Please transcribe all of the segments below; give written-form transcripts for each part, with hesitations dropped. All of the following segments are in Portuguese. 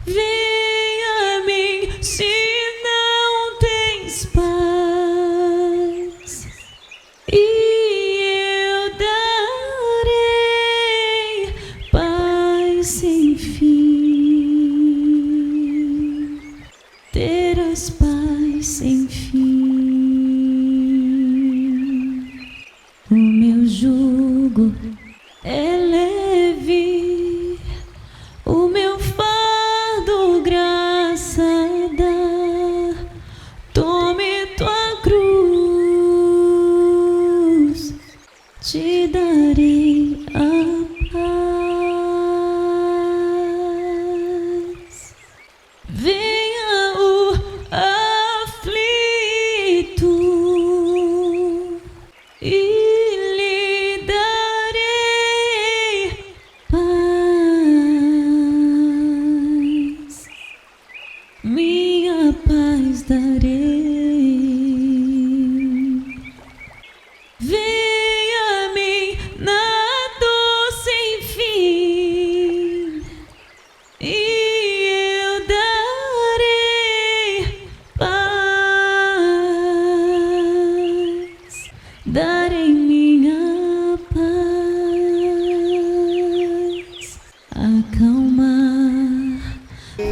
Vem a mim se não tens paz, e eu darei paz sem fim. Terás paz sem fim. O meu jugo é leve, o meu fardo graça dá. Tome tua cruz, te darei a paz. Venha o aflito e lhe darei paz. Minha paz darei. Venha a mim na dor sem fim, e eu darei paz. Darei minha paz. Acalmar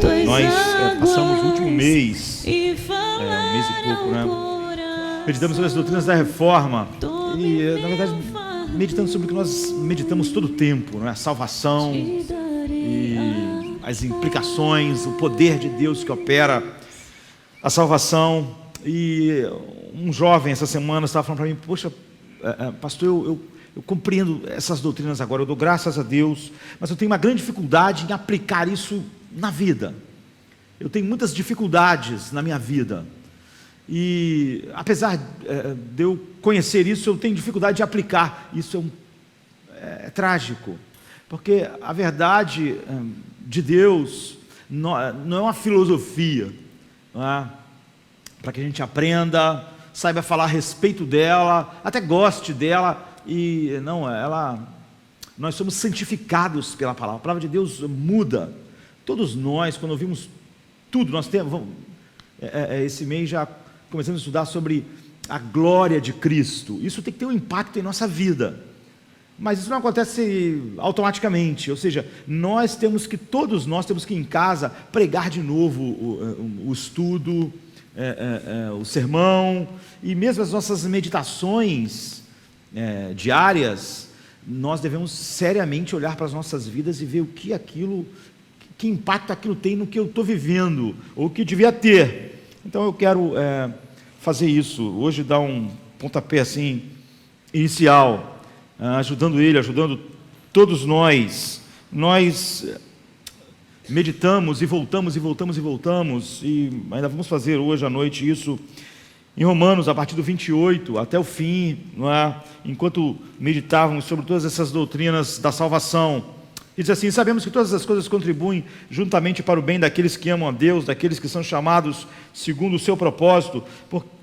tuas Nós passamos o último águas mês, e um falar mês e pouco, né? ao coração. Meditamos sobre as doutrinas da reforma Tome e, na verdade, meu fardo, meditando sobre o que nós meditamos todo o tempo, né? A salvação te darei e a as implicações, o poder de Deus que opera a salvação. E um jovem essa semana estava falando para mim: poxa, pastor, eu compreendo essas doutrinas agora, eu dou graças a Deus, mas eu tenho uma grande dificuldade em aplicar isso na vida. Eu tenho muitas dificuldades na minha vida. E apesar de eu conhecer isso, eu tenho dificuldade de aplicar. Isso é trágico, porque a verdade de Deus não é uma filosofia, não é? Para que a gente aprenda, saiba falar a respeito dela, até goste dela, e não, nós somos santificados pela palavra. A palavra de Deus muda. Todos nós, quando ouvimos tudo, nós temos, esse mês já começamos a estudar sobre a glória de Cristo. Isso tem que ter um impacto em nossa vida, mas isso não acontece automaticamente. Ou seja, todos nós temos que em casa pregar de novo o estudo, o sermão, e mesmo as nossas meditações diárias. Nós devemos seriamente olhar para as nossas vidas e ver que impacto aquilo tem no que eu estou vivendo, ou o que devia ter. Então eu quero fazer isso, hoje dar um pontapé assim, inicial, ajudando todos nós. Nós meditamos e voltamos, e ainda vamos fazer hoje à noite isso, em Romanos, a partir do 28, até o fim, não é? Enquanto meditávamos sobre todas essas doutrinas da salvação. E diz assim: sabemos que todas as coisas contribuem juntamente para o bem daqueles que amam a Deus, daqueles que são chamados segundo o seu propósito,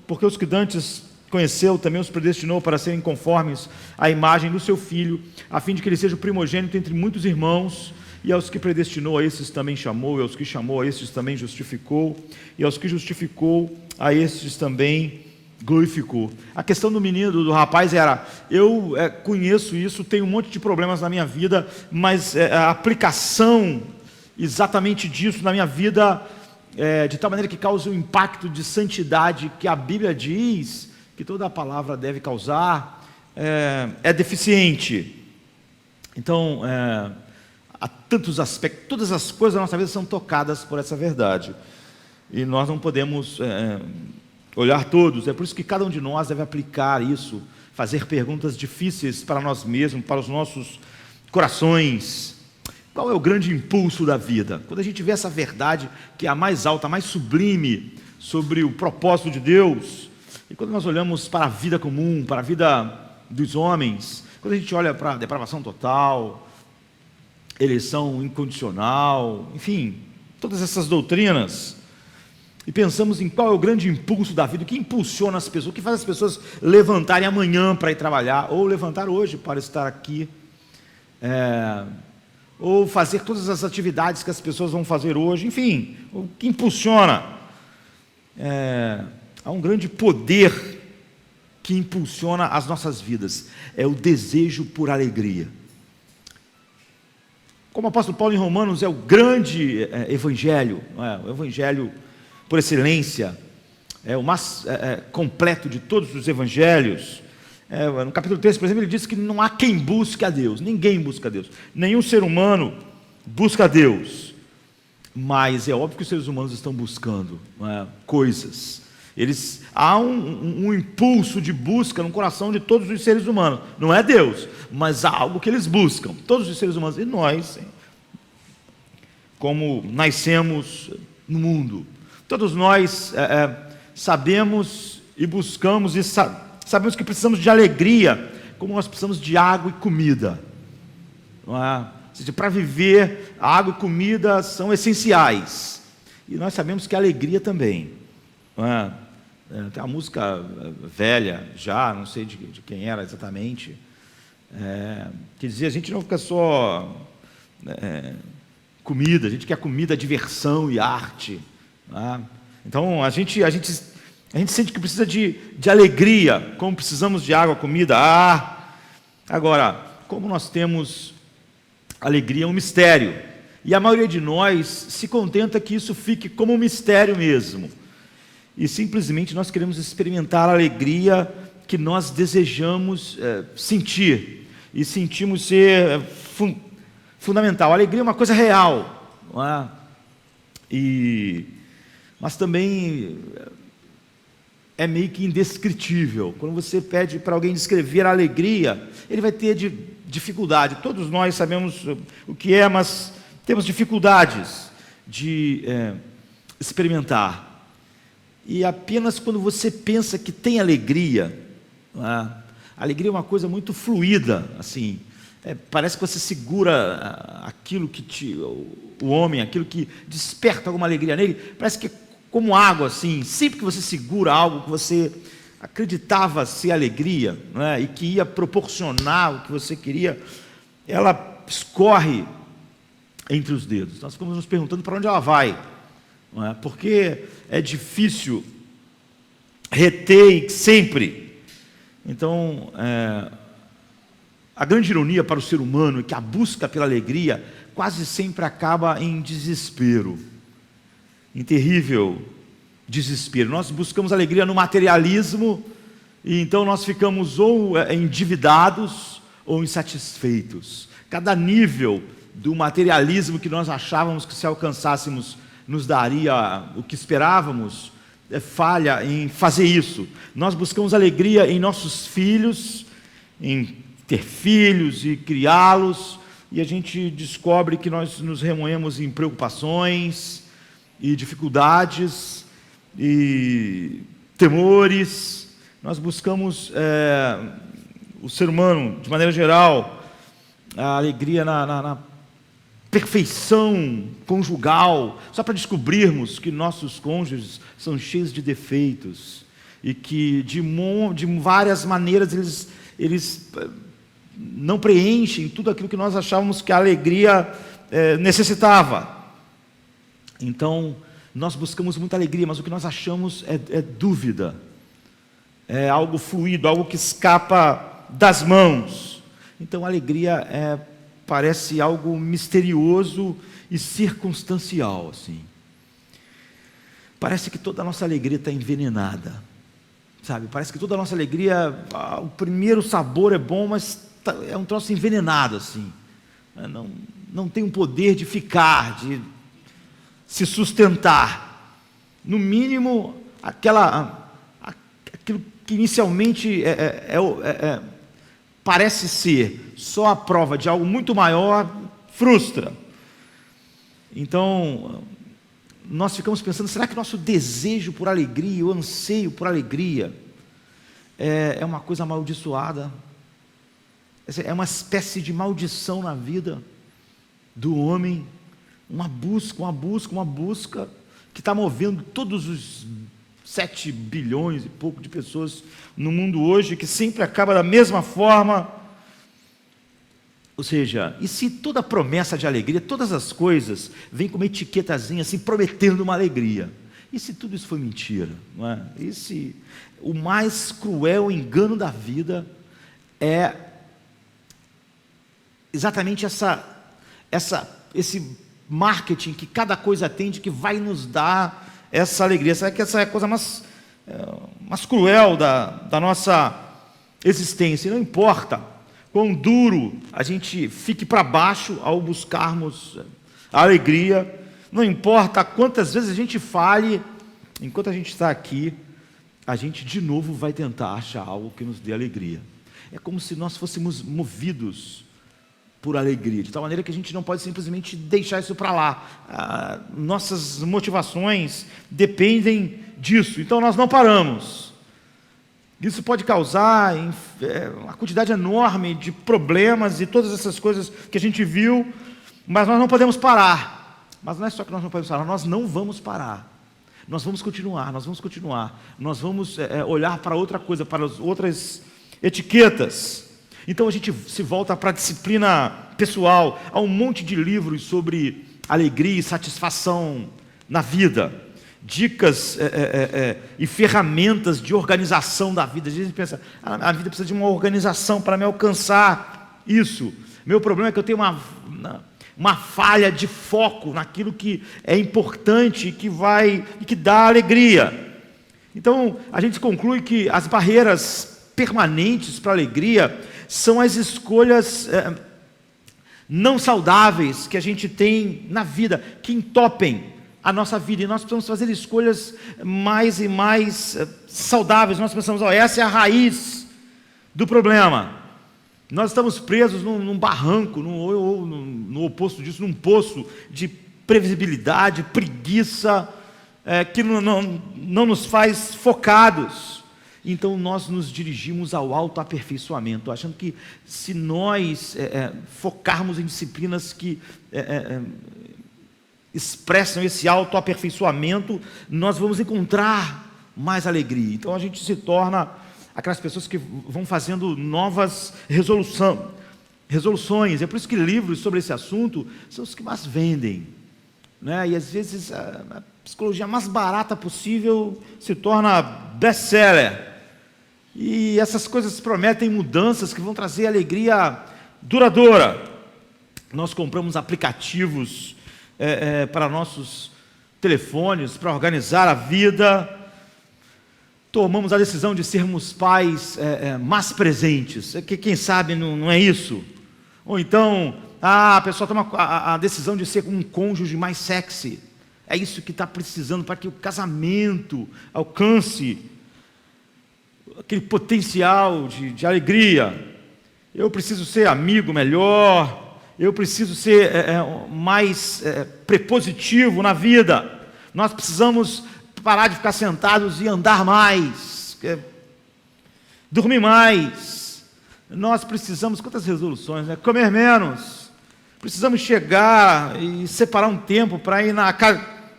porque os que dantes conheceu também os predestinou para serem conformes à imagem do seu Filho, a fim de que ele seja o primogênito entre muitos irmãos. E aos que predestinou, a esses também chamou, e aos que chamou, a esses também justificou, e aos que justificou, a esses também glorificou. A questão do menino, do rapaz, era: eu conheço isso, tenho um monte de problemas na minha vida, mas a aplicação exatamente disso na minha vida, de tal maneira que causa um impacto de santidade que a Bíblia diz que toda a palavra deve causar, é deficiente. Então, há tantos aspectos, todas as coisas da nossa vida são tocadas por essa verdade, e nós não podemos olhar todos. É por isso que cada um de nós deve aplicar isso, fazer perguntas difíceis para nós mesmos, para os nossos corações. Qual é o grande impulso da vida? Quando a gente vê essa verdade que é a mais alta, a mais sublime sobre o propósito de Deus, e quando nós olhamos para a vida comum, para a vida dos homens, quando a gente olha para a depravação total, eleição incondicional, enfim, todas essas doutrinas, e pensamos em qual é o grande impulso da vida, o que impulsiona as pessoas, o que faz as pessoas levantarem amanhã para ir trabalhar, ou levantar hoje para estar aqui, ou fazer todas as atividades que as pessoas vão fazer hoje, enfim, o que impulsiona. Há um grande poder que impulsiona as nossas vidas, é o desejo por alegria. Como o apóstolo Paulo em Romanos é o grande evangelho, o evangelho por excelência, é o mais completo de todos os evangelhos. No capítulo 3, por exemplo, ele diz que não há quem busque a Deus, ninguém busca a Deus, nenhum ser humano busca a Deus, mas é óbvio que os seres humanos estão buscando coisas. Há um impulso de busca no coração de todos os seres humanos, não é Deus, mas há algo que eles buscam, todos os seres humanos, e nós, como nascemos no mundo, todos nós sabemos e buscamos e sabemos que precisamos de alegria, como nós precisamos de água e comida, não é? Para viver, a água e comida são essenciais, e nós sabemos que a alegria também, não é? Tem uma música velha já, não sei de quem era exatamente, que dizia: a gente não fica só comida, a gente quer comida, diversão e arte, né? Então a gente sente que precisa de alegria, como precisamos de água, comida. Agora, como nós temos alegria, é um mistério, e a maioria de nós se contenta que isso fique como um mistério mesmo, e simplesmente nós queremos experimentar a alegria que nós desejamos sentir, e sentimos ser fundamental. A alegria é uma coisa real, não é? Mas também é meio que indescritível. Quando você pede para alguém descrever a alegria, ele vai ter dificuldade. Todos nós sabemos o que é, mas temos dificuldades de experimentar. E apenas quando você pensa que tem alegria, a alegria é uma coisa muito fluida, assim, parece que você segura aquilo que o homem, aquilo que desperta alguma alegria nele, parece que é como água, assim, sempre que você segura algo que você acreditava ser alegria, não é? E que ia proporcionar o que você queria, ela escorre entre os dedos. Nós ficamos nos perguntando para onde ela vai, não é? Porque é difícil reter sempre. Então, a grande ironia para o ser humano é que a busca pela alegria quase sempre acaba em desespero, em terrível desespero. Nós buscamos alegria no materialismo, e então nós ficamos ou endividados ou insatisfeitos. Cada nível do materialismo que nós achávamos que se alcançássemos nos daria o que esperávamos, falha em fazer isso. Nós buscamos alegria em nossos filhos, em ter filhos e criá-los, e a gente descobre que nós nos remoemos em preocupações e dificuldades e temores. Nós buscamos, o ser humano, de maneira geral, a alegria na perfeição conjugal, só para descobrirmos que nossos cônjuges são cheios de defeitos e que de várias maneiras eles não preenchem tudo aquilo que nós achávamos que a alegria necessitava. Então nós buscamos muita alegria, mas o que nós achamos é dúvida, é algo fluido, algo que escapa das mãos. Então a alegria parece algo misterioso e circunstancial, assim. Parece que toda a nossa alegria está envenenada, sabe? Parece que toda a nossa alegria, o primeiro sabor é bom, mas é um troço envenenado, assim. Não tem um poder de ficar, de se sustentar. No mínimo, aquilo que inicialmente parece ser só a prova de algo muito maior, frustra. Então, nós ficamos pensando, será que nosso desejo por alegria, o anseio por alegria, é uma coisa amaldiçoada? É uma espécie de maldição na vida do homem, uma busca que está movendo todos os 7 bilhões e pouco de pessoas no mundo hoje, que sempre acaba da mesma forma, Ou seja, e se toda promessa de alegria, todas as coisas, vem com uma etiquetazinha assim, prometendo uma alegria? E se tudo isso foi mentira? Não é? E se o mais cruel engano da vida é exatamente esse marketing que cada coisa atende, que vai nos dar essa alegria? Será que essa é a coisa mais cruel da nossa existência? E não importa quão duro a gente fique para baixo ao buscarmos a alegria, não importa quantas vezes a gente fale, enquanto a gente está aqui, a gente de novo vai tentar achar algo que nos dê alegria. É como se nós fôssemos movidos por alegria, de tal maneira que a gente não pode simplesmente deixar isso para lá. Nossas motivações dependem disso, então nós não paramos. Isso pode causar uma quantidade enorme de problemas e todas essas coisas que a gente viu, mas nós não podemos parar. Mas não é só que nós não podemos parar, nós não vamos parar. Nós vamos continuar, nós vamos olhar para outra coisa, para as outras etiquetas. Então a gente se volta para a disciplina pessoal. Há um monte de livros sobre alegria e satisfação na vida. Dicas e ferramentas de organização da vida. Às vezes a gente pensa, a vida precisa de uma organização para me alcançar isso. Meu problema é que eu tenho uma falha de foco naquilo que é importante e que dá alegria. Então a gente conclui que as barreiras permanentes para a alegria são as escolhas não saudáveis que a gente tem na vida, que entopem a nossa vida, e nós precisamos fazer escolhas mais e mais saudáveis. Nós pensamos, essa é a raiz do problema. Nós estamos presos num barranco, ou no oposto disso, num poço de previsibilidade, preguiça, que não nos faz focados. Então nós nos dirigimos ao autoaperfeiçoamento, achando que se nós focarmos em disciplinas que expressam esse autoaperfeiçoamento, nós vamos encontrar mais alegria. Então a gente se torna aquelas pessoas que vão fazendo novas resoluções. É por isso que livros sobre esse assunto são os que mais vendem, né? E às vezes a psicologia mais barata possível se torna best-seller. E essas coisas prometem mudanças que vão trazer alegria duradoura. Nós compramos aplicativos para nossos telefones, para organizar a vida. Tomamos a decisão de sermos pais mais presentes. Quem sabe não é isso? Ou então, a pessoa toma a decisão de ser um cônjuge mais sexy. É isso que está precisando para que o casamento alcance aquele potencial de alegria. Eu preciso ser amigo melhor. Eu preciso ser mais prepositivo na vida. Nós precisamos parar de ficar sentados e andar mais, dormir mais. Nós precisamos, quantas resoluções, né? Comer menos. Precisamos chegar e separar um tempo para ir na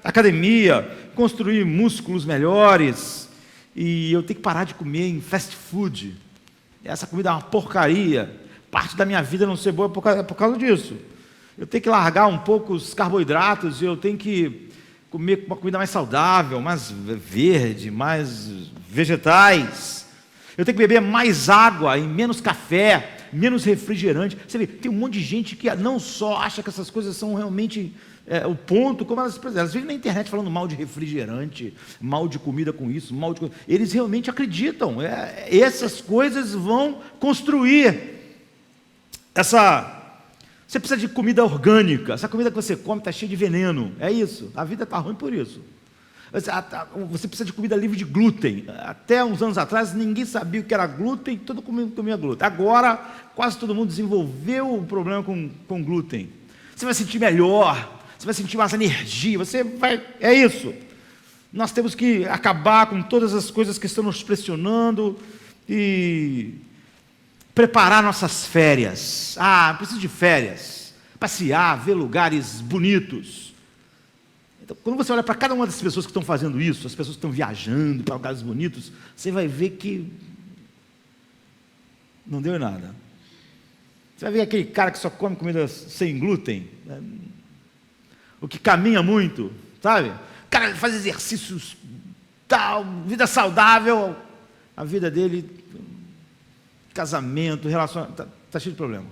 academia, construir músculos melhores. E eu tenho que parar de comer em fast food. Essa comida é uma porcaria. Parte da minha vida não ser boa por causa disso. Eu tenho que largar um pouco os carboidratos, eu tenho que comer uma comida mais saudável, mais verde, mais vegetais. Eu tenho que beber mais água e menos café, menos refrigerante. Você vê, tem um monte de gente que não só acha que essas coisas são realmente o ponto, como elas vivem na internet falando mal de refrigerante, mal de comida com isso, mal de... Eles realmente acreditam. Essas coisas vão construir Você precisa de comida orgânica. Essa comida que você come está cheia de veneno. É isso. A vida está ruim por isso. Você precisa de comida livre de glúten. Até uns anos atrás, ninguém sabia o que era glúten, todo mundo comia glúten. Agora, quase todo mundo desenvolveu um problema com glúten. Você vai sentir melhor, você vai sentir mais energia, é isso. Nós temos que acabar com todas as coisas que estão nos pressionando e preparar nossas férias. Preciso de férias. Passear, ver lugares bonitos. Então, quando você olha para cada uma das pessoas que estão fazendo isso, as pessoas que estão viajando para lugares bonitos, você vai ver que não deu em nada. Você vai ver aquele cara que só come comida sem glúten, né? O que caminha muito, sabe? O cara faz exercícios, tal, vida saudável, a vida dele, casamento, relacionamento, está cheio de problema.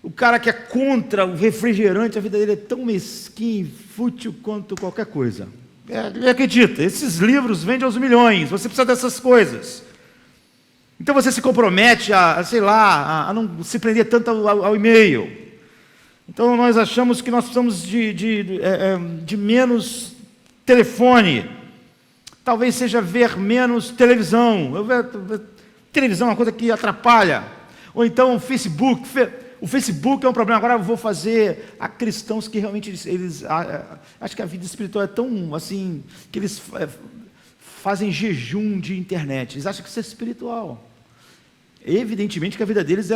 O cara que é contra o refrigerante, a vida dele é tão mesquinha e fútil quanto qualquer coisa. Ele acredita, esses livros vendem aos milhões, você precisa dessas coisas. Então você se compromete a não se prender tanto ao e-mail. Então nós achamos que nós precisamos de menos telefone, talvez seja ver menos televisão. Televisão é uma coisa que atrapalha. Ou então o Facebook. O Facebook é um problema. Agora eu vou fazer a cristãos que realmente eles acho que a vida espiritual é tão assim que eles fazem jejum de internet. Eles acham que isso é espiritual. Evidentemente que a vida deles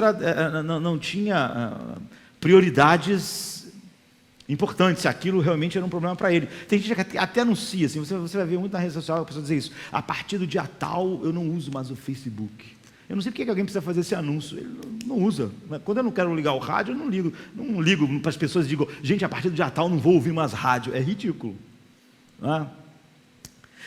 não tinha prioridades importantes. Aquilo realmente era um problema para ele. Tem gente que até anuncia, assim, você vai ver muito na rede social a pessoa dizer isso: a partir do dia tal eu não uso mais o Facebook. Eu não sei porque que alguém precisa fazer esse anúncio. Ele não usa. Quando eu não quero ligar o rádio, eu não ligo para as pessoas e digo: gente, a partir do dia tal não vou ouvir mais rádio. É ridículo. Não é?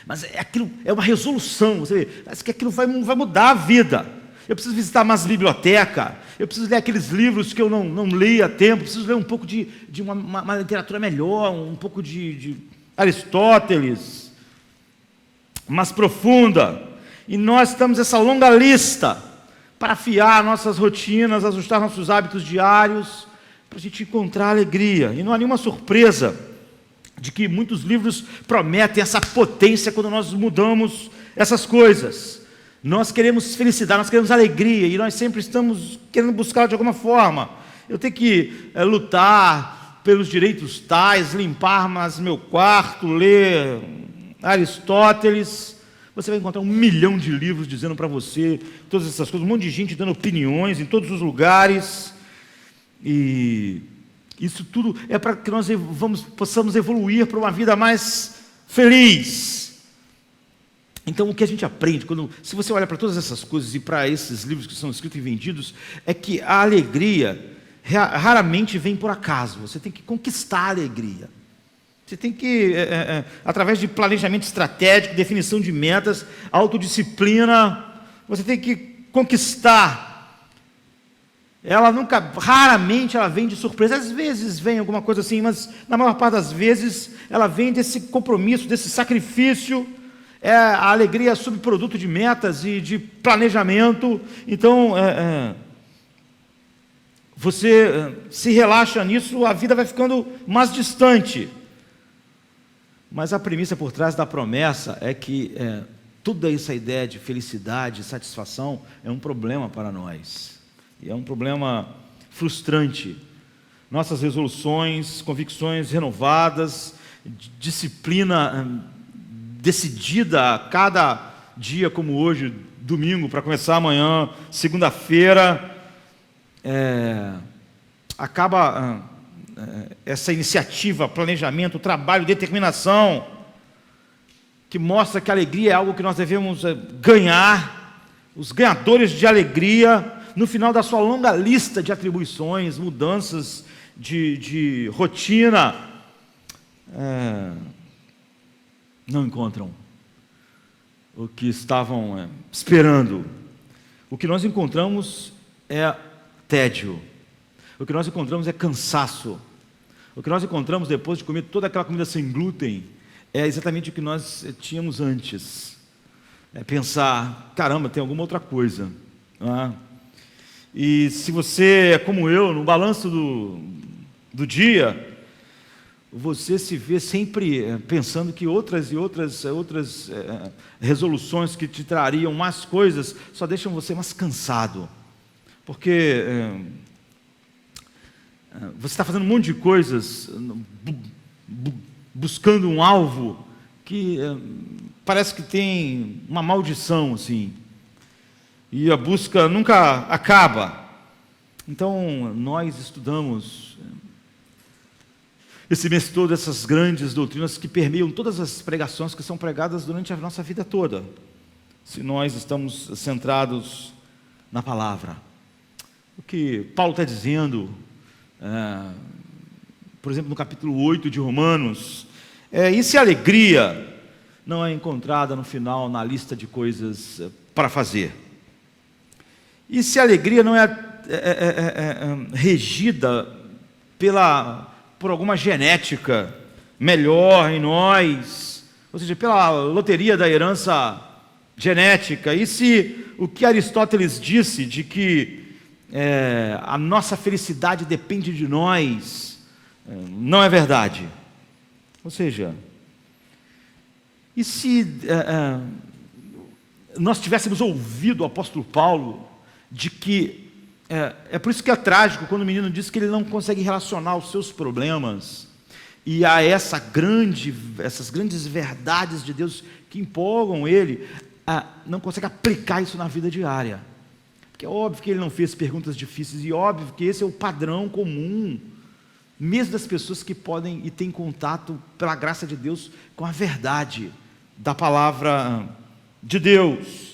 Mas aquilo é uma resolução. Você vê, parece que aquilo vai mudar a vida. Eu preciso visitar mais biblioteca, eu preciso ler aqueles livros que eu não li há tempo, eu preciso ler um pouco de uma literatura melhor, um pouco de Aristóteles, mais profunda. E nós temos essa longa lista para afiar nossas rotinas, ajustar nossos hábitos diários, para a gente encontrar alegria. E não há nenhuma surpresa de que muitos livros prometem essa potência quando nós mudamos essas coisas. Nós queremos felicidade, nós queremos alegria, e nós sempre estamos querendo buscar de alguma forma. Eu tenho que lutar pelos direitos tais, limpar mais meu quarto, ler Aristóteles. Você vai encontrar 1 milhão de livros dizendo para você todas essas coisas, um monte de gente dando opiniões em todos os lugares. E isso tudo é para que nós possamos evoluir para uma vida mais feliz. Então, o que a gente aprende, se você olha para todas essas coisas e para esses livros que são escritos e vendidos, é que a alegria raramente vem por acaso. Você tem que conquistar a alegria. Você tem que, através de planejamento estratégico, definição de metas, autodisciplina, você tem que conquistar. Raramente ela vem de surpresa. Às vezes vem alguma coisa assim, mas na maior parte das vezes ela vem desse compromisso, desse sacrifício. A alegria é subproduto de metas e de planejamento. Então, você se relaxa nisso, a vida vai ficando mais distante. Mas a premissa por trás da promessa é que toda essa ideia de felicidade, satisfação, é um problema para nós. E é um problema frustrante. Nossas resoluções, convicções renovadas, disciplina decidida a cada dia, como hoje, domingo, para começar amanhã, segunda-feira, acaba essa iniciativa, planejamento, trabalho, determinação, que mostra que a alegria é algo que nós devemos ganhar. Os ganhadores de alegria, no final da sua longa lista de atribuições, mudanças de rotina, não encontram o que estavam esperando. O que nós encontramos é tédio. O que nós encontramos é cansaço. O que nós encontramos depois de comer toda aquela comida sem glúten é exatamente o que nós tínhamos antes. É pensar, caramba, tem alguma outra coisa. Não é? E se você é como eu, no balanço do dia, você se vê sempre pensando que outras resoluções que te trariam mais coisas só deixam você mais cansado. Porque você está fazendo um monte de coisas, buscando um alvo que parece que tem uma maldição, assim. E a busca nunca acaba. Então, nós estudamos esse mês todo essas grandes doutrinas que permeiam todas as pregações que são pregadas durante a nossa vida toda, se nós estamos centrados na palavra. o que Paulo está dizendo, por exemplo, no capítulo 8 de Romanos, e se a alegria não é encontrada no final na lista de coisas para fazer? E se a alegria não é regida por alguma genética melhor em nós, ou seja, pela loteria da herança genética? E se o que Aristóteles disse de que a nossa felicidade depende de nós, não é verdade? Ou seja, e se nós tivéssemos ouvido o apóstolo Paulo de que é por isso que é trágico quando o menino diz que ele não consegue relacionar os seus problemas e a essas grandes verdades de Deus que empolgam ele, não consegue aplicar isso na vida diária. Porque é óbvio que ele não fez perguntas difíceis, e óbvio que esse é o padrão comum, mesmo das pessoas que podem e têm contato, pela graça de Deus, com a verdade da palavra de Deus.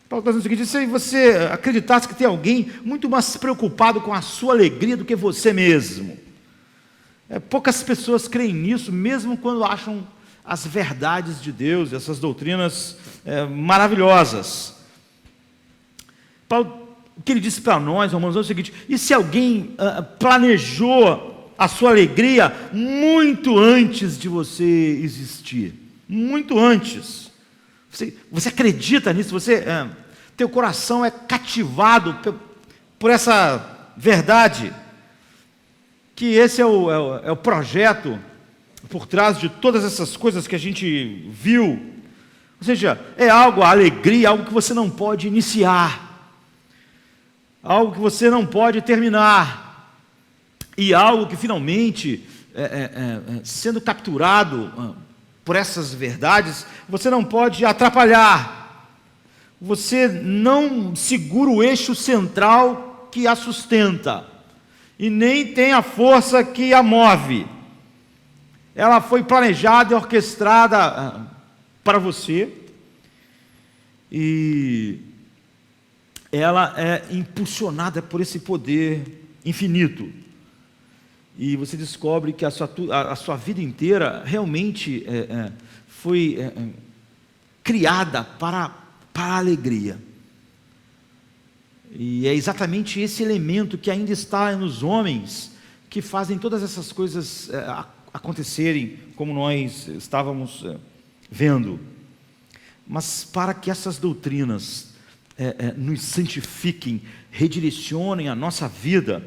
Paulo está dizendo o seguinte: se você acreditasse que tem alguém muito mais preocupado com a sua alegria do que você mesmo. Poucas pessoas creem nisso, mesmo quando acham as verdades de Deus, essas doutrinas maravilhosas. Paulo, o que ele disse para nós, Romanos, é o seguinte: e se alguém planejou a sua alegria muito antes de você existir? Muito antes. Você acredita nisso? Teu coração é cativado por essa verdade, que esse é o projeto por trás de todas essas coisas que a gente viu. Ou seja, a alegria, algo que você não pode iniciar, algo que você não pode terminar, e algo que finalmente, sendo capturado por essas verdades, você não pode atrapalhar. Você não segura o eixo central que a sustenta, e nem tem a força que a move. Ela foi planejada e orquestrada para você, e ela é impulsionada por esse poder infinito. E você descobre que a sua vida inteira realmente foi criada para a alegria. E é exatamente esse elemento que ainda está nos homens que fazem todas essas coisas acontecerem, como nós estávamos vendo. Mas para que essas doutrinas nos santifiquem, redirecionem a nossa vida,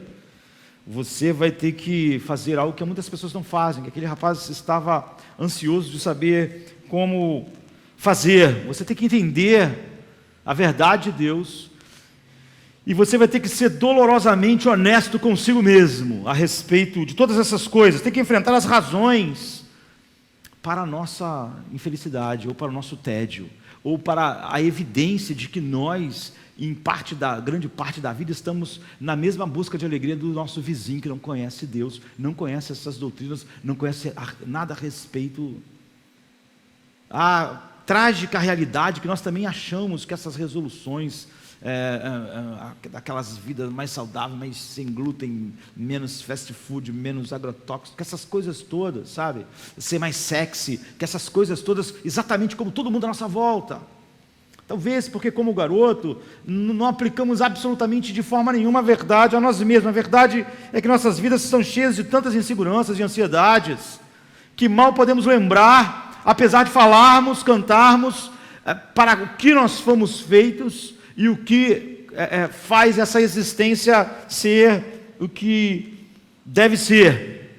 você vai ter que fazer algo que muitas pessoas não fazem, que aquele rapaz estava ansioso de saber como fazer. Você tem que entender a verdade de Deus, e você vai ter que ser dolorosamente honesto consigo mesmo a respeito de todas essas coisas. Tem que enfrentar as razões para a nossa infelicidade, ou para o nosso tédio, ou para a evidência de que nós, grande parte da vida, estamos na mesma busca de alegria do nosso vizinho que não conhece Deus, não conhece essas doutrinas, não conhece nada a respeito. A trágica realidade que nós também achamos que essas resoluções, aquelas vidas mais saudáveis, mais sem glúten, menos fast food, menos agrotóxico, que essas coisas todas, sabe? Ser mais sexy, que essas coisas todas, exatamente como todo mundo à nossa volta. Talvez porque, como garoto, não aplicamos absolutamente de forma nenhuma a verdade a nós mesmos. A verdade é que nossas vidas estão cheias de tantas inseguranças e ansiedades, que mal podemos lembrar, apesar de falarmos, cantarmos, para o que nós fomos feitos e o que faz essa existência ser o que deve ser.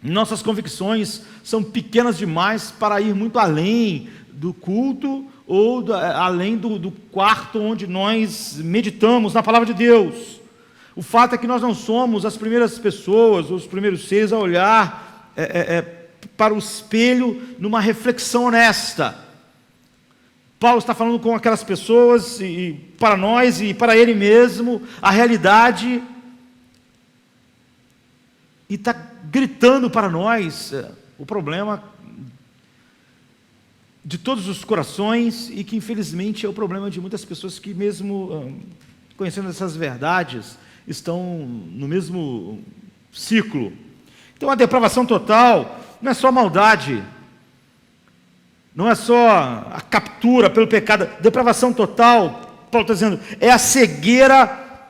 Nossas convicções são pequenas demais para ir muito além do culto, ou além do quarto onde nós meditamos na palavra de Deus. O fato é que nós não somos as primeiras pessoas, os primeiros seres a olhar para o espelho numa reflexão honesta. Paulo está falando com aquelas pessoas, e para nós e para ele mesmo, a realidade, e está gritando para nós o problema de todos os corações, e que infelizmente é o problema de muitas pessoas que, mesmo conhecendo essas verdades, estão no mesmo ciclo. Então a depravação total não é só maldade, não é só a captura pelo pecado. Depravação total, Paulo está dizendo, é a cegueira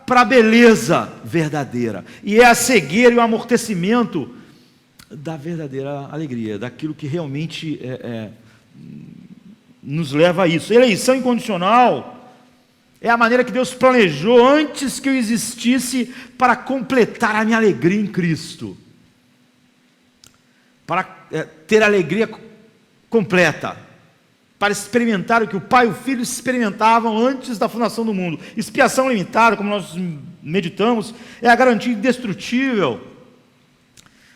para a beleza verdadeira, e é a cegueira e o amortecimento da verdadeira alegria, daquilo que realmente nos leva a isso. Eleição incondicional é a maneira que Deus planejou antes que eu existisse para completar a minha alegria em Cristo, para ter alegria completa, para experimentar o que o Pai e o Filho experimentavam antes da fundação do mundo. Expiação limitada, como nós meditamos, é a garantia indestrutível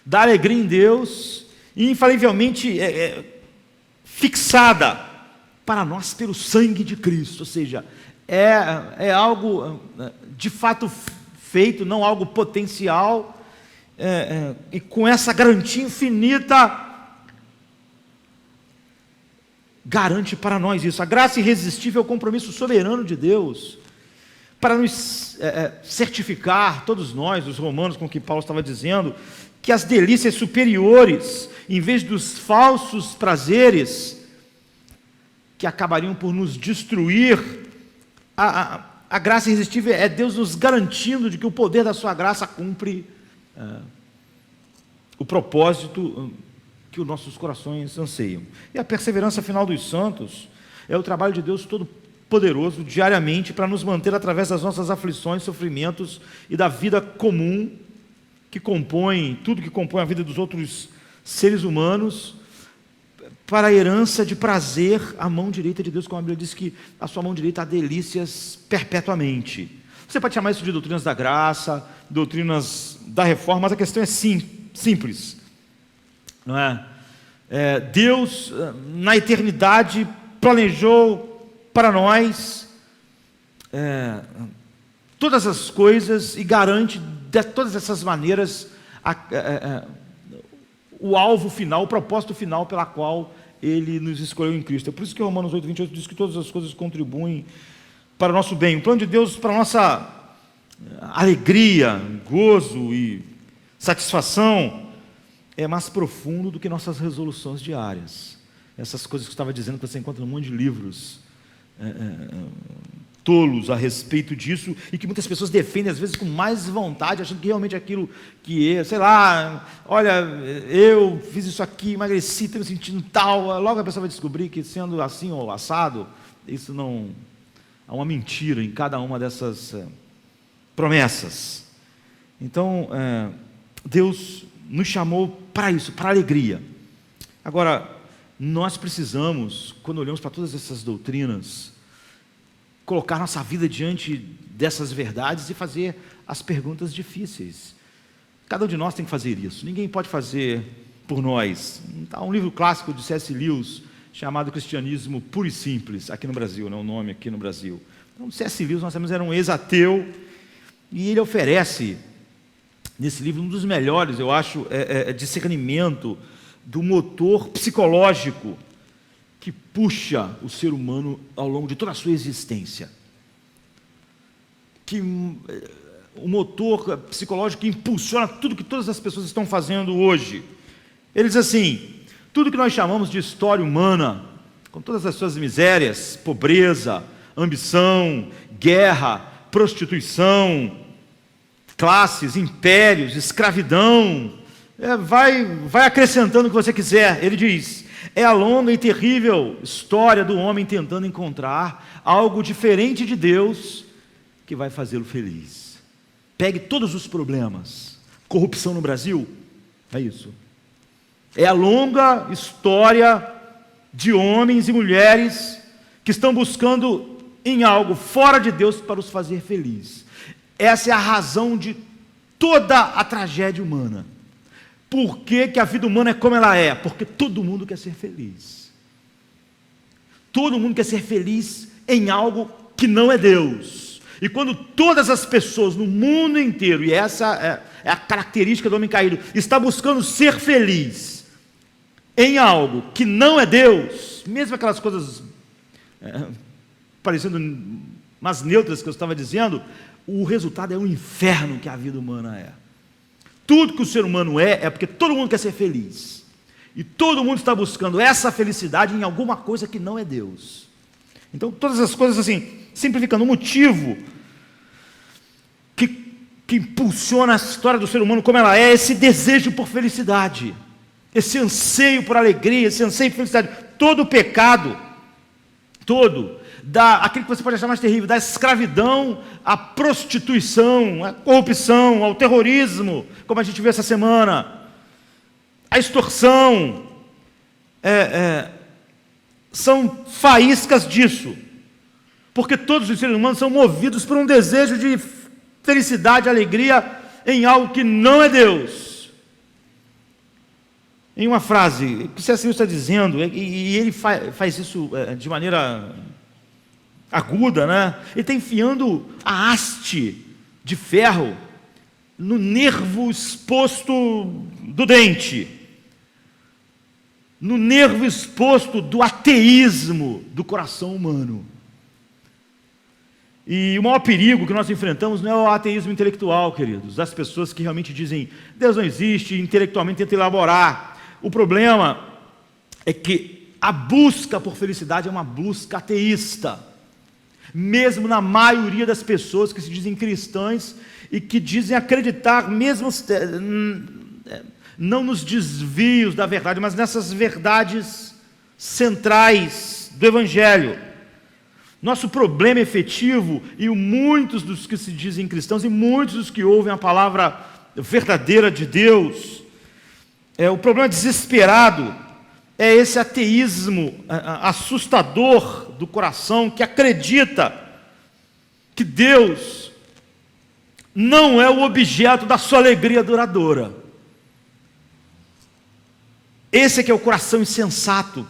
da alegria em Deus, e infalivelmente fixada para nós pelo sangue de Cristo, ou seja, é algo de fato feito, não algo potencial, e com essa garantia infinita, garante para nós isso. A graça irresistível é o compromisso soberano de Deus, para nos certificar, todos nós, os romanos, com o que Paulo estava dizendo, que as delícias superiores, em vez dos falsos prazeres, que acabariam por nos destruir, a graça irresistível é Deus nos garantindo de que o poder da sua graça cumpre o propósito que os nossos corações anseiam. E a perseverança final dos santos é o trabalho de Deus todo-poderoso, diariamente, para nos manter através das nossas aflições, sofrimentos e da vida comum, que compõe, tudo que compõe a vida dos outros seres humanos, para a herança de prazer à mão direita de Deus, como a Bíblia diz que a sua mão direita há delícias perpetuamente. Você pode chamar isso de doutrinas da graça, doutrinas da reforma, mas a questão é simples, não é? Deus, na eternidade, planejou para nós todas as coisas e garante de todas essas maneiras o alvo final, o propósito final pela qual Ele nos escolheu em Cristo. É por isso que Romanos 8:28 diz que todas as coisas contribuem para o nosso bem. O plano de Deus para a nossa alegria, gozo e satisfação é mais profundo do que nossas resoluções diárias. Essas coisas que eu estava dizendo, que você encontra num monte de livros tolos a respeito disso, e que muitas pessoas defendem às vezes com mais vontade, achando que realmente aquilo que sei lá, olha, eu fiz isso aqui, emagreci, estou me sentindo tal, logo a pessoa vai descobrir que sendo assim ou assado, isso não... há uma mentira em cada uma dessas promessas. Então, Deus nos chamou para isso, para a alegria. Agora, nós precisamos, quando olhamos para todas essas doutrinas, colocar nossa vida diante dessas verdades e fazer as perguntas difíceis. Cada um de nós tem que fazer isso, ninguém pode fazer por nós. Há um livro clássico de C.S. Lewis, chamado Cristianismo Puro e Simples, aqui no Brasil, o nome aqui no Brasil. Então, C.S. Lewis, nós sabemos, era um ex-ateu, e ele oferece, nesse livro, um dos melhores, eu acho, discernimento do motor psicológico que puxa o ser humano ao longo de toda a sua existência. O motor psicológico que impulsiona tudo que todas as pessoas estão fazendo hoje. Ele diz assim: tudo que nós chamamos de história humana, com todas as suas misérias, pobreza, ambição, guerra, prostituição, classes, impérios, escravidão, vai acrescentando o que você quiser. Ele diz: é a longa e terrível história do homem tentando encontrar algo diferente de Deus que vai fazê-lo feliz. Pegue todos os problemas. Corrupção no Brasil, é isso. É a longa história de homens e mulheres que estão buscando em algo fora de Deus para os fazer feliz. Essa é a razão de toda a tragédia humana. Por que a vida humana é como ela é? Porque todo mundo quer ser feliz. Todo mundo quer ser feliz em algo que não é Deus. E quando todas as pessoas no mundo inteiro, e essa é a característica do homem caído, está buscando ser feliz em algo que não é Deus, mesmo aquelas coisas parecendo mais neutras que eu estava dizendo, o resultado é o inferno que a vida humana é. Tudo que o ser humano é porque todo mundo quer ser feliz. E todo mundo está buscando essa felicidade em alguma coisa que não é Deus. Então, todas as coisas assim, simplificando, o motivo que impulsiona a história do ser humano como ela é esse desejo por felicidade, esse anseio por alegria, esse anseio por felicidade. Todo o pecado, aquilo que você pode achar mais terrível, da escravidão à prostituição, à corrupção, ao terrorismo, como a gente viu essa semana, a extorsão, são faíscas disso, porque todos os seres humanos são movidos por um desejo de felicidade, alegria em algo que não é Deus. Em uma frase, o que C.S. Lewis está dizendo, e ele faz isso de maneira aguda, né? Ele está enfiando a haste de ferro no nervo exposto do dente, no nervo exposto do ateísmo do coração humano. E o maior perigo que nós enfrentamos não é o ateísmo intelectual, queridos, das pessoas que realmente dizem Deus não existe, intelectualmente tentam elaborar. O problema é que a busca por felicidade é uma busca ateísta, mesmo na maioria das pessoas que se dizem cristãs e que dizem acreditar, mesmo não nos desvios da verdade, mas nessas verdades centrais do Evangelho. Nosso problema efetivo, e muitos dos que se dizem cristãos e muitos dos que ouvem a palavra verdadeira de Deus, o problema desesperado é esse ateísmo assustador do coração que acredita que Deus não é o objeto da sua alegria duradoura. Esse é que é o coração insensato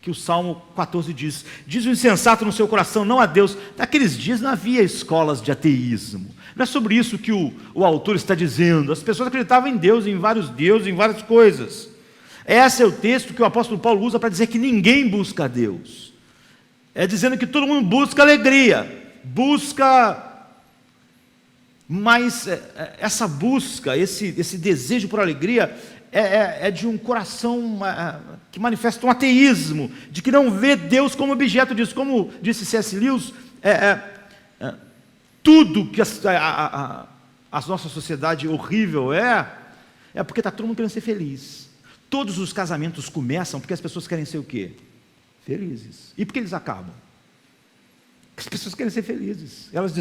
que o Salmo 14 diz. Diz o insensato no seu coração, não a Deus. Naqueles dias não havia escolas de ateísmo. Não é sobre isso que o autor está dizendo. As pessoas acreditavam em Deus, em vários deuses, em várias coisas. Esse é o texto que o apóstolo Paulo usa para dizer que ninguém busca a Deus. É dizendo que todo mundo busca alegria, mas essa busca, esse desejo por alegria é de um coração que manifesta um ateísmo, de que não vê Deus como objeto disso. Como disse C.S. Lewis, tudo que a nossa sociedade horrível é porque está todo mundo querendo ser feliz. Todos os casamentos começam porque as pessoas querem ser o quê? Felizes. E por que eles acabam? Porque as pessoas querem ser felizes. Elas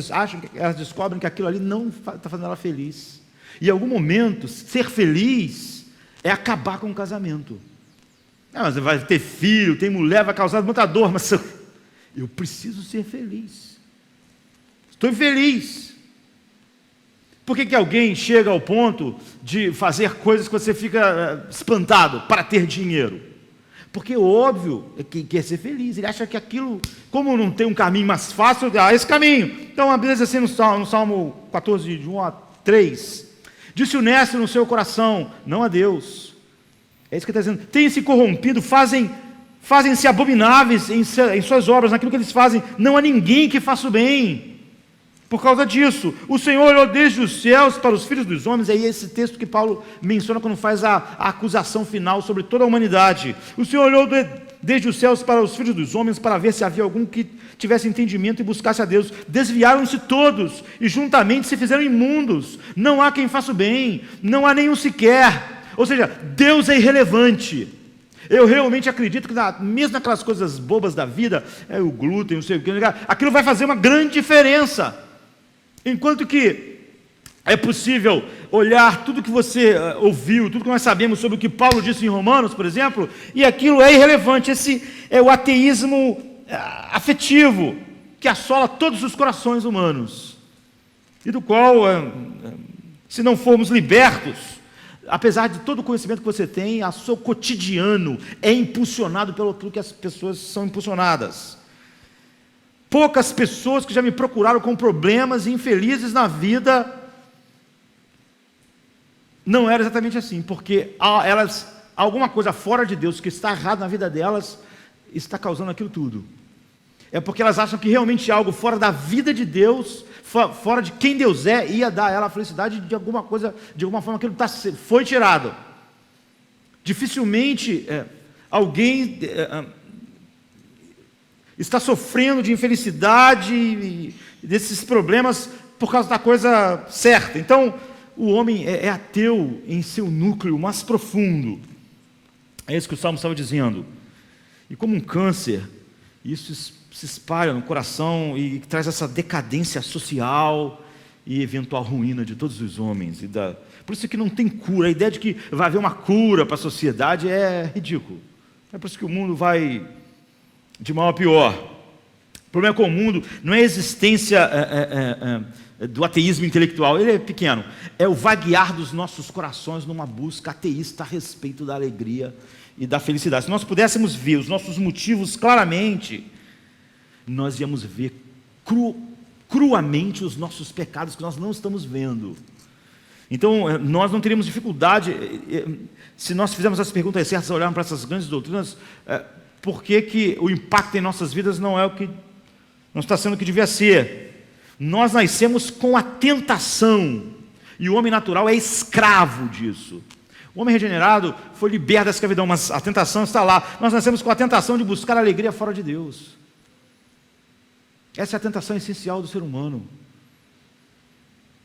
descobrem que aquilo ali não está fazendo ela feliz. E em algum momento, ser feliz é acabar com o casamento. Mas vai ter filho, tem mulher, vai causar muita dor, mas eu preciso ser feliz. Estou infeliz. Por que alguém chega ao ponto de fazer coisas que você fica espantado para ter dinheiro? Porque óbvio que quer ser feliz. Ele acha que aquilo, como não tem um caminho mais fácil, esse caminho. Então a Bíblia diz assim no Salmo 14, de 1 a 3, disse o nécio no seu coração, não a Deus. É isso que ele está dizendo. Tem-se corrompido, fazem-se abomináveis em suas obras, naquilo que eles fazem. Não há ninguém que faça o bem. Por causa disso, o Senhor olhou desde os céus para os filhos dos homens. É esse texto que Paulo menciona quando faz a acusação final sobre toda a humanidade. O Senhor olhou desde os céus para os filhos dos homens para ver se havia algum que tivesse entendimento e buscasse a Deus. Desviaram-se todos e juntamente se fizeram imundos. Não há quem faça o bem, não há nenhum sequer. Ou seja, Deus é irrelevante. Eu realmente acredito que mesmo naquelas coisas bobas da vida, o glúten, não sei o que, aquilo vai fazer uma grande diferença. Enquanto que é possível olhar tudo que você ouviu, tudo que nós sabemos sobre o que Paulo disse em Romanos, por exemplo, e aquilo é irrelevante. Esse é o ateísmo afetivo que assola todos os corações humanos e do qual, se não formos libertos, apesar de todo o conhecimento que você tem, o seu cotidiano é impulsionado pelo que as pessoas são impulsionadas. Poucas pessoas que já me procuraram com problemas infelizes na vida não era exatamente assim, porque alguma coisa fora de Deus que está errado na vida delas está causando aquilo tudo. é porque elas acham que realmente algo fora da vida de Deus, fora de quem Deus é, ia dar a ela a felicidade de alguma coisa, de alguma forma aquilo foi tirado. Dificilmente alguém está sofrendo de infelicidade e desses problemas por causa da coisa certa. Então, o homem é ateu em seu núcleo mais profundo. É isso que o Salmo estava dizendo. E como um câncer, isso se espalha no coração e traz essa decadência social e eventual ruína de todos os homens. Por isso que não tem cura. A ideia de que vai haver uma cura para a sociedade é ridículo. É por isso que o mundo vai de mal a pior. O problema com o mundo não é a existência do ateísmo intelectual, ele é pequeno. É o vaguear dos nossos corações numa busca ateísta a respeito da alegria e da felicidade. Se nós pudéssemos ver os nossos motivos claramente, nós íamos ver cruamente os nossos pecados que nós não estamos vendo. Então, nós não teríamos dificuldade, se nós fizermos as perguntas certas, olharmos para essas grandes doutrinas, por que o impacto em nossas vidas não é o que não está sendo o que devia ser. Nós nascemos com a tentação, e o homem natural é escravo disso. O homem regenerado foi liberto da escravidão, mas a tentação está lá. Nós nascemos com a tentação de buscar alegria fora de Deus. Essa é a tentação essencial do ser humano.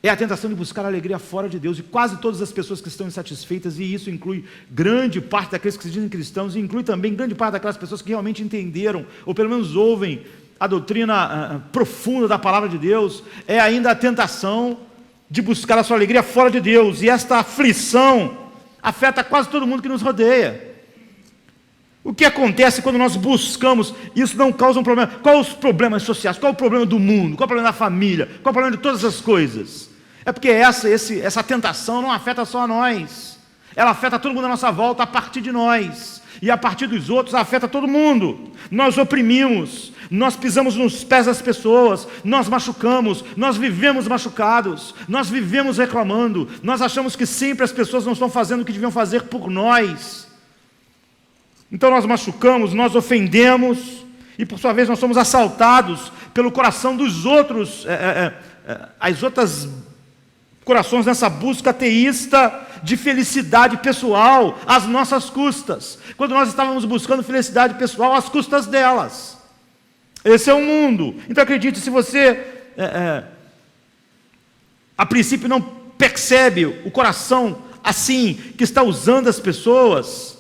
É a tentação de buscar alegria fora de Deus. E quase todas as pessoas que estão insatisfeitas, e isso inclui grande parte daqueles que se dizem cristãos, e inclui também grande parte daquelas pessoas que realmente entenderam, ou pelo menos ouvem a doutrina profunda da palavra de Deus, é ainda a tentação de buscar a sua alegria fora de Deus. E esta aflição afeta quase todo mundo que nos rodeia. O que acontece quando nós buscamos, isso não causa um problema. Quais os problemas sociais? Qual o problema do mundo? Qual o problema da família? Qual o problema de todas as coisas? É porque essa tentação não afeta só a nós. Ela afeta todo mundo à nossa volta a partir de nós. E a partir dos outros afeta todo mundo. Nós oprimimos, nós pisamos nos pés das pessoas, nós machucamos, nós vivemos machucados, nós vivemos reclamando, nós achamos que sempre as pessoas não estão fazendo o que deviam fazer por nós. Então nós machucamos, nós ofendemos, e por sua vez nós somos assaltados pelo coração dos outros, as outras corações nessa busca ateísta de felicidade pessoal às nossas custas, quando nós estávamos buscando felicidade pessoal às custas delas. Esse é o mundo. Então acredite, se você a princípio não percebe o coração assim, que está usando as pessoas,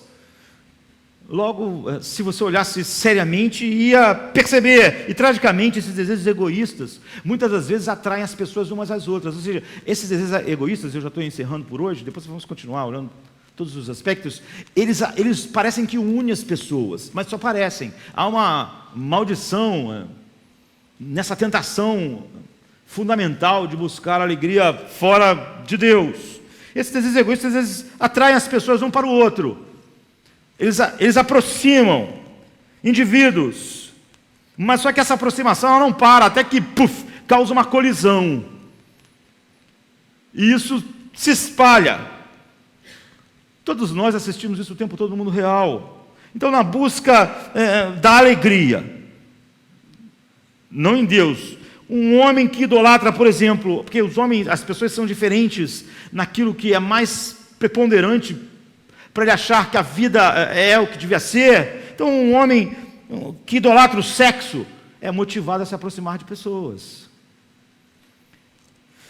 logo, se você olhasse seriamente, ia perceber. E tragicamente, esses desejos egoístas muitas das vezes atraem as pessoas umas às outras. Ou seja, esses desejos egoístas, eu já estou encerrando por hoje, depois vamos continuar olhando todos os aspectos, eles parecem que unem as pessoas, mas só parecem. Há uma maldição nessa tentação fundamental de buscar alegria fora de Deus. Esses desejos egoístas, às vezes, atraem as pessoas um para o outro. Eles aproximam indivíduos, mas só que essa aproximação ela não para, até que causa uma colisão, e isso se espalha. Todos nós assistimos isso o tempo todo no mundo real. Então, na busca da alegria, não em Deus, um homem que idolatra, por exemplo, porque as pessoas são diferentes naquilo que é mais preponderante para ele achar que a vida é o que devia ser. Então, um homem que idolatra o sexo é motivado a se aproximar de pessoas.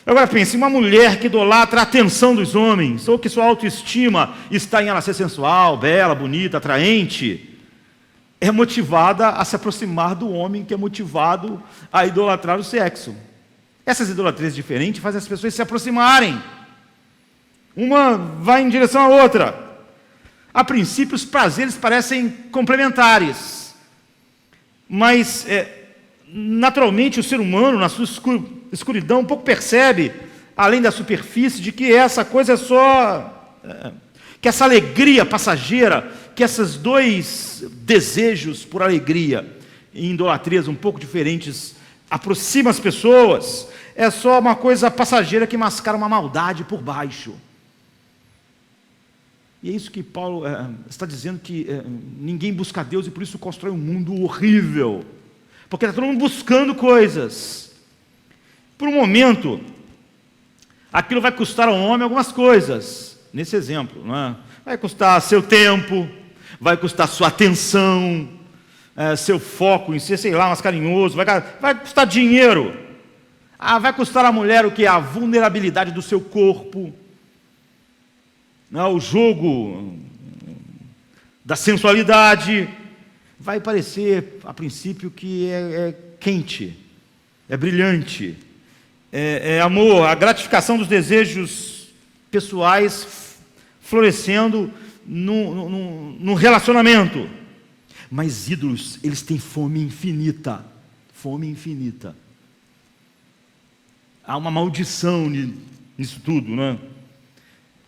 Agora pense, uma mulher que idolatra a atenção dos homens, ou que sua autoestima está em ela ser sensual, bela, bonita, atraente, é motivada a se aproximar do homem que é motivado a idolatrar o sexo. Essas idolatrias diferentes fazem as pessoas se aproximarem. Uma vai em direção à outra. A princípio, os prazeres parecem complementares, mas naturalmente o ser humano, na sua escuridão, um pouco percebe, além da superfície, de que essa coisa é só, que essa alegria passageira, que esses dois desejos por alegria e idolatrias um pouco diferentes aproximam as pessoas, é só uma coisa passageira que mascara uma maldade por baixo. E é isso que Paulo está dizendo, que ninguém busca Deus e por isso constrói um mundo horrível. Porque está todo mundo buscando coisas. Por um momento, aquilo vai custar ao homem algumas coisas. Nesse exemplo, não é? Vai custar seu tempo, vai custar sua atenção, seu foco em ser, sei lá, mais carinhoso, vai custar dinheiro. Vai custar à mulher o que? A vulnerabilidade do seu corpo, o jogo da sensualidade. Vai parecer, a princípio, que é quente, é brilhante, é amor, a gratificação dos desejos pessoais florescendo no relacionamento. Mas ídolos, eles têm fome infinita. Fome infinita. Há uma maldição nisso tudo, né?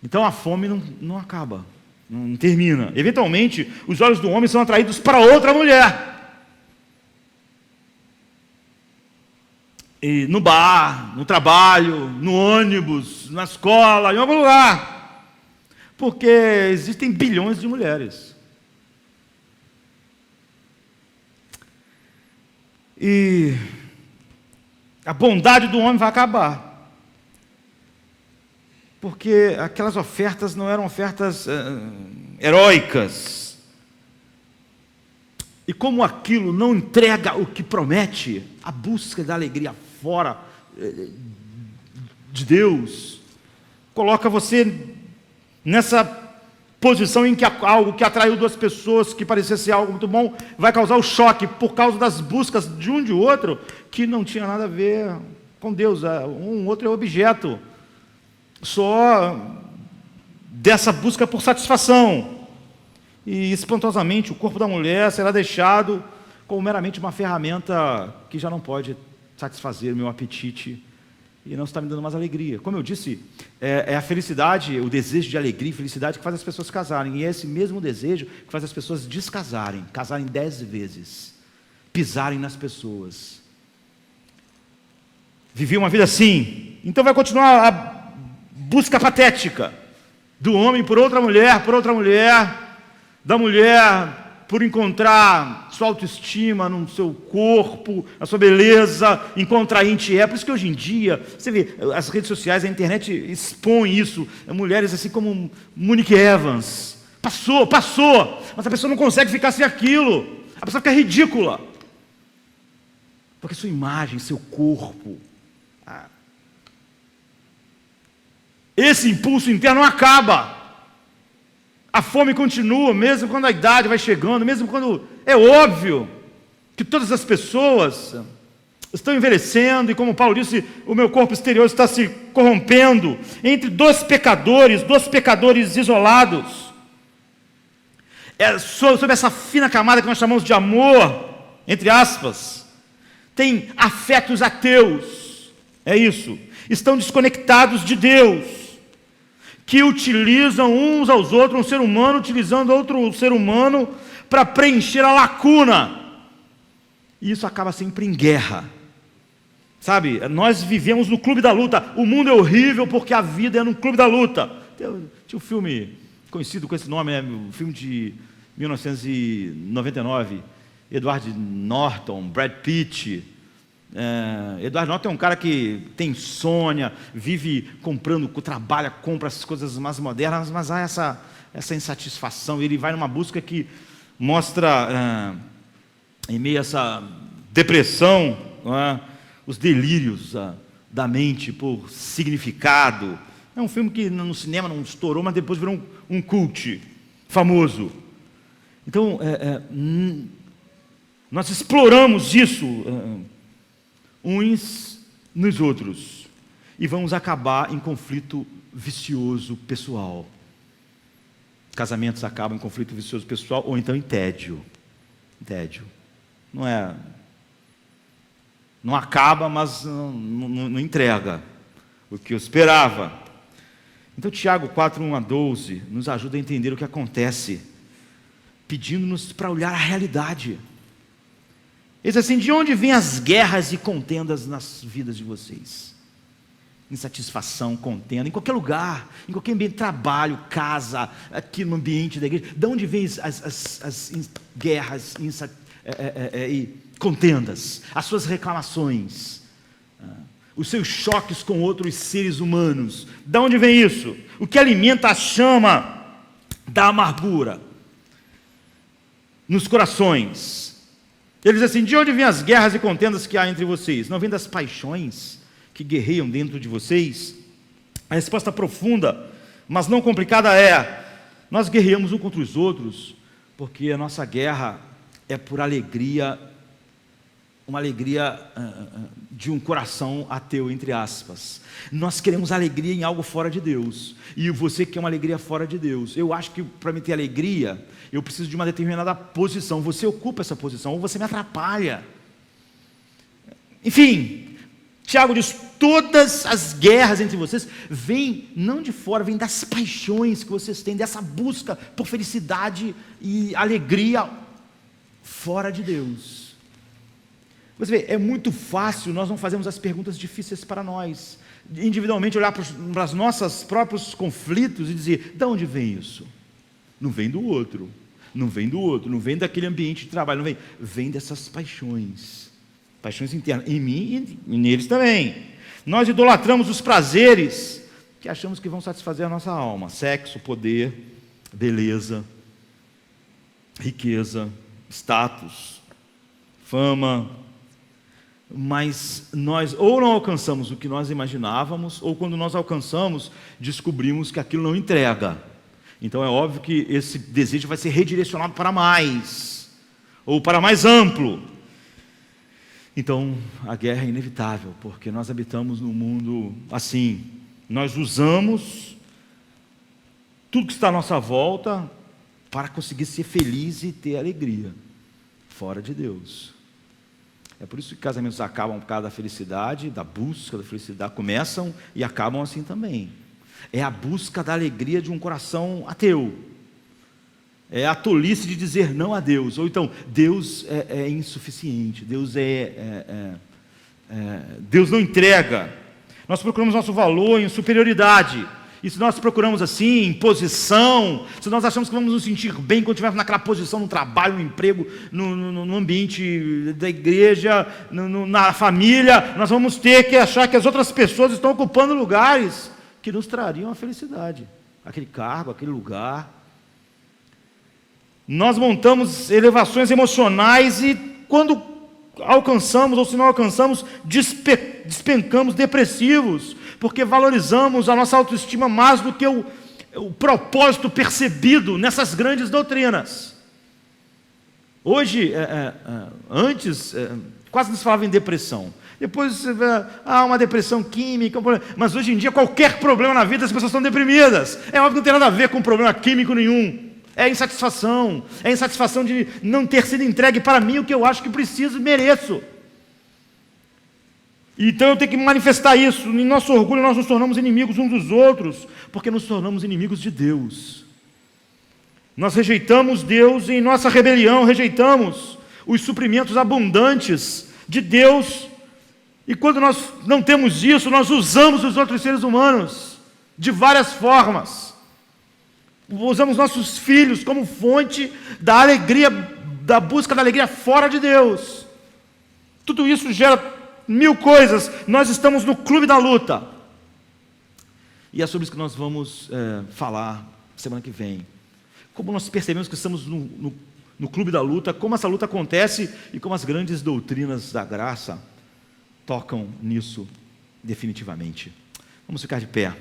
Então a fome não acaba, não termina. Eventualmente, os olhos do homem são atraídos para outra mulher. E no bar, no trabalho, no ônibus, na escola, em algum lugar. Porque existem bilhões de mulheres. E a bondade do homem vai acabar. Porque aquelas ofertas não eram ofertas heróicas. E como aquilo não entrega o que promete, a busca da alegria fora de Deus, coloca você nessa posição em que algo que atraiu duas pessoas, que parecia ser algo muito bom, vai causar o choque por causa das buscas de um de outro, que não tinha nada a ver com Deus. Um outro é objeto só dessa busca por satisfação. E espantosamente o corpo da mulher será deixado como meramente uma ferramenta que já não pode satisfazer o meu apetite e não está me dando mais alegria. Como eu disse, é a felicidade, o desejo de alegria e felicidade que faz as pessoas casarem. E é esse mesmo desejo que faz as pessoas descasarem, casarem 10 vezes, pisarem nas pessoas. Vivi uma vida assim. Então vai continuar a busca patética do homem por outra mulher, da mulher por encontrar sua autoestima no seu corpo, a sua beleza, encontrar é. Por isso que hoje em dia, você vê, as redes sociais, a internet expõe isso, mulheres assim como Monique Evans, passou, mas a pessoa não consegue ficar sem aquilo, a pessoa fica ridícula, porque sua imagem, seu corpo, esse impulso interno não acaba. A fome continua, mesmo quando a idade vai chegando, mesmo quando é óbvio que todas as pessoas estão envelhecendo, e como Paulo disse, o meu corpo exterior está se corrompendo, entre dois pecadores isolados, sobre essa fina camada que nós chamamos de amor, entre aspas, tem afetos ateus, é isso, estão desconectados de Deus, que utilizam uns aos outros, um ser humano utilizando outro ser humano para preencher a lacuna. E isso acaba sempre em guerra. Sabe, nós vivemos no clube da luta. O mundo é horrível porque a vida é no clube da luta. Tinha um filme conhecido com esse nome, o filme de 1999, Edward Norton, Brad Pitt. Edward Norton é um cara que tem insônia, vive trabalha, compra essas coisas mais modernas, mas há essa insatisfação. Ele vai numa busca que mostra, em meio a essa depressão, os delírios da mente por significado. É um filme que no cinema não estourou, mas depois virou um cult famoso. Então, nós exploramos isso uns nos outros e vamos acabar em conflito vicioso pessoal. Casamentos acabam em conflito vicioso pessoal ou então em tédio. Não acaba, mas não entrega o que eu esperava. Então Tiago 4:1-12 nos ajuda a entender o que acontece, pedindo-nos para olhar a realidade. Ele diz assim: de onde vêm as guerras e contendas nas vidas de vocês? Insatisfação, contenda, em qualquer lugar, em qualquer ambiente, trabalho, casa, aqui no ambiente da igreja. De onde vêm as guerras, e contendas, as suas reclamações, os seus choques com outros seres humanos. De onde vem isso? O que alimenta a chama da amargura nos corações? Ele diz assim: de onde vêm as guerras e contendas que há entre vocês? Não vem das paixões que guerreiam dentro de vocês? A resposta profunda, mas não complicada é: nós guerreamos um contra os outros porque a nossa guerra é por alegria, uma alegria de um coração ateu, entre aspas. Nós queremos alegria em algo fora de Deus, e você quer uma alegria fora de Deus. Eu acho que para me ter alegria, eu preciso de uma determinada posição. Você ocupa essa posição, ou você me atrapalha. Enfim, Tiago diz: todas as guerras entre vocês vêm não de fora, vêm das paixões que vocês têm, dessa busca por felicidade e alegria fora de Deus. Você vê, é muito fácil nós não fazermos as perguntas difíceis para nós, individualmente olhar para os nossos próprios conflitos e dizer: de onde vem isso? Não vem do outro, não vem do outro, não vem daquele ambiente de trabalho, não vem dessas paixões internas, em mim e neles também. Nós idolatramos os prazeres que achamos que vão satisfazer a nossa alma: sexo, poder, beleza, riqueza, status, fama. Mas nós ou não alcançamos o que nós imaginávamos, ou quando nós alcançamos, descobrimos que aquilo não entrega. Então é óbvio que esse desejo vai ser redirecionado para mais, ou para mais amplo. Então a guerra é inevitável, porque nós habitamos num mundo assim. Nós usamos tudo que está à nossa volta para conseguir ser feliz e ter alegria fora de Deus. É por isso que casamentos acabam por causa da felicidade, da busca da felicidade, começam e acabam assim também. É a busca da alegria de um coração ateu. É a tolice de dizer não a Deus. Ou então, Deus é insuficiente, Deus não entrega. Nós procuramos nosso valor em superioridade. E se nós procuramos assim, em posição, se nós achamos que vamos nos sentir bem quando estivermos naquela posição, no trabalho, no emprego, no ambiente da igreja, na família, nós vamos ter que achar que as outras pessoas estão ocupando lugares que nos trariam a felicidade, aquele cargo, aquele lugar. Nós montamos elevações emocionais e quando alcançamos, ou se não alcançamos, despencamos depressivos, porque valorizamos a nossa autoestima mais do que o propósito percebido nessas grandes doutrinas. Hoje, antes, quase não se falava em depressão. Depois, uma depressão química, mas hoje em dia, qualquer problema na vida, as pessoas estão deprimidas. É óbvio que não tem nada a ver com problema químico nenhum. É insatisfação de não ter sido entregue para mim o que eu acho que preciso e mereço. Então eu tenho que manifestar isso. Em nosso orgulho nós nos tornamos inimigos uns dos outros, porque nos tornamos inimigos de Deus. Nós rejeitamos Deus e em nossa rebelião rejeitamos os suprimentos abundantes de Deus. E quando nós não temos isso, nós usamos os outros seres humanos de várias formas. Usamos nossos filhos como fonte da alegria, da busca da alegria fora de Deus. Tudo isso gera mil coisas. Nós estamos no clube da luta. E é sobre isso que nós vamos falar semana que vem. Como nós percebemos que estamos no clube da luta, como essa luta acontece e como as grandes doutrinas da graça tocam nisso definitivamente. Vamos ficar de pé.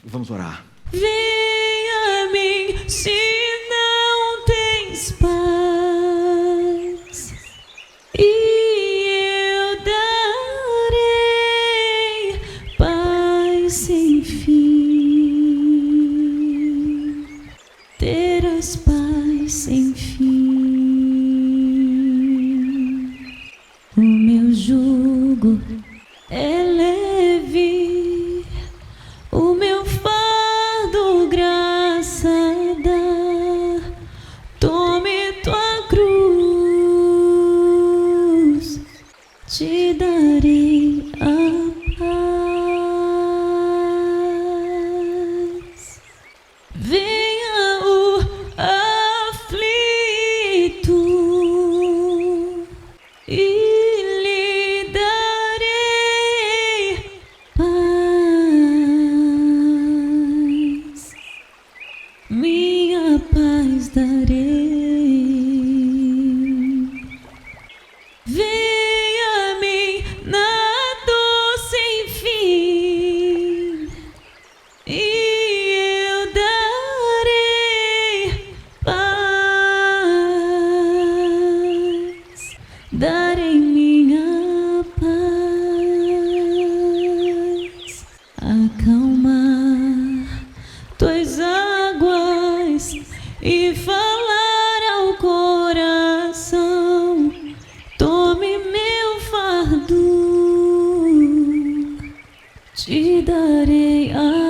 Vamos orar. Venha a mim se não tens paz, e eu darei paz sem fim. Terás paz sem fim. O meu jugo é leve, o meu fardo graça dá. Tome tua cruz, te darei a paz. Venha o aflito, te darei a